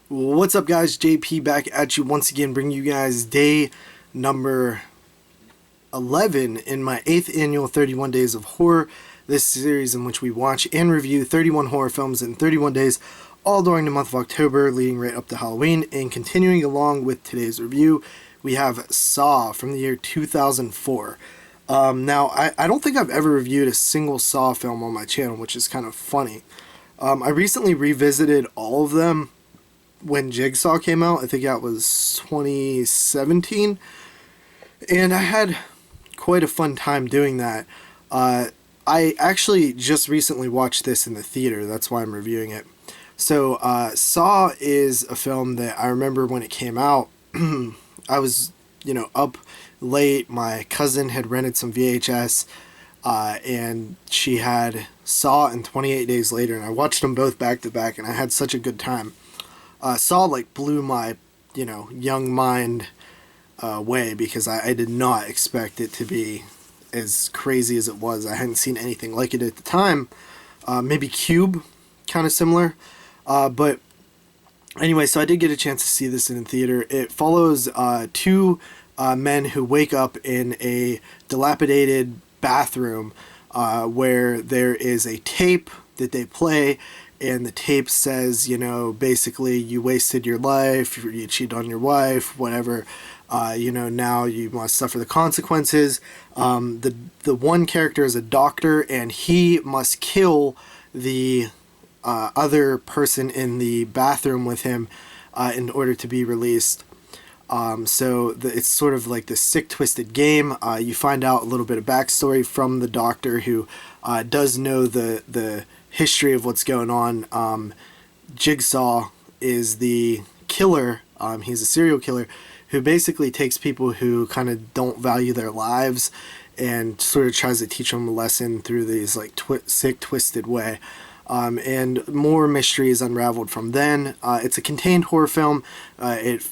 What's up, guys? JP back at you once again, bringing you guys day number 11 in my 8th annual 31 Days of Horror. This series in which we watch and review 31 horror films in 31 days, all during the month of October, leading right up to Halloween. And continuing along with today's review, we have Saw from the year 2004. Now, I don't think I've ever reviewed a single Saw film on my channel, which is kind of funny. I recently revisited all of them when Jigsaw came out. I think that was 2017, and I had quite a fun time doing that. I actually just recently watched this in the theater, that's why I'm reviewing it. So Saw is a film that I remember when it came out. I was up late. My cousin had rented some VHS, and she had Saw and 28 Days Later, and I watched them both back to back, and I had such a good time. Saw blew my, young mind away, because I did not expect it to be as crazy as it was. I hadn't seen anything like it at the time. Maybe Cube, kind of similar. But anyway, so I did get a chance to see this in the theater. It follows two men who wake up in a dilapidated bathroom where there is a tape that they play. And the tape says, basically, you wasted your life, you cheated on your wife, whatever, now you must suffer the consequences. The one character is a doctor, and he must kill the other person in the bathroom with him in order to be released. It's sort of like this sick, twisted game. You find out a little bit of backstory from the doctor, who does know the history of what's going on. Jigsaw is the killer. He's a serial killer who basically takes people who kind of don't value their lives and sort of tries to teach them a lesson through these sick, twisted way. And more mysteries unraveled from then. It's a contained horror film. It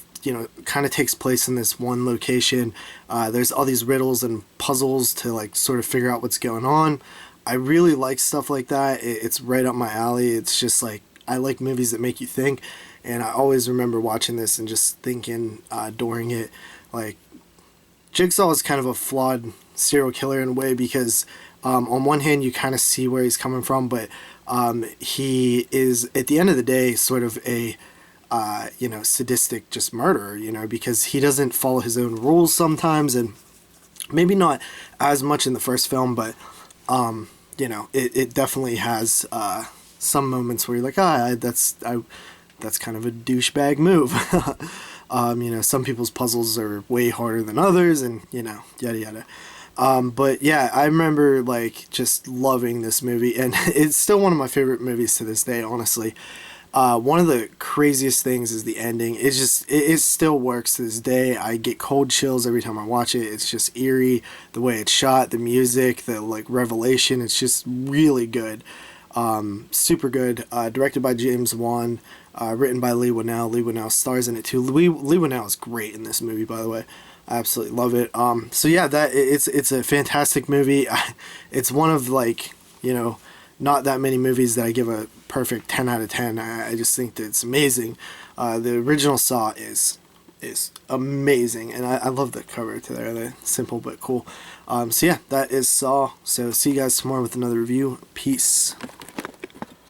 kind of takes place in this one location. There's all these riddles and puzzles to sort of figure out what's going on. I really like stuff like that. It's right up my alley. It's just I like movies that make you think, and I always remember watching this and just thinking during it, Jigsaw is kind of a flawed serial killer in a way, because on one hand you kind of see where he's coming from, but he is, at the end of the day, sort of a sadistic just murderer, because he doesn't follow his own rules sometimes, and maybe not as much in the first film, but it definitely has some moments where you're like, that's kind of a douchebag move. Some people's puzzles are way harder than others, and yada yada. But yeah, I remember just loving this movie, and it's still one of my favorite movies to this day, honestly. One of the craziest things is the ending. It still works to this day. I get cold chills every time I watch it. It's just eerie, the way it's shot, the music, the revelation. It's just really good. Super good. Directed by James Wan, written by Leigh Whannell. Leigh Whannell stars in it too. Leigh Whannell is great in this movie, by the way. I absolutely love it. So yeah, it's a fantastic movie. It's one of not that many movies that I give a perfect 10 out of 10. I just think that it's amazing. The original Saw is amazing, and I love the cover to there. They're simple but cool. So yeah, that is Saw. So see you guys tomorrow with another review. Peace.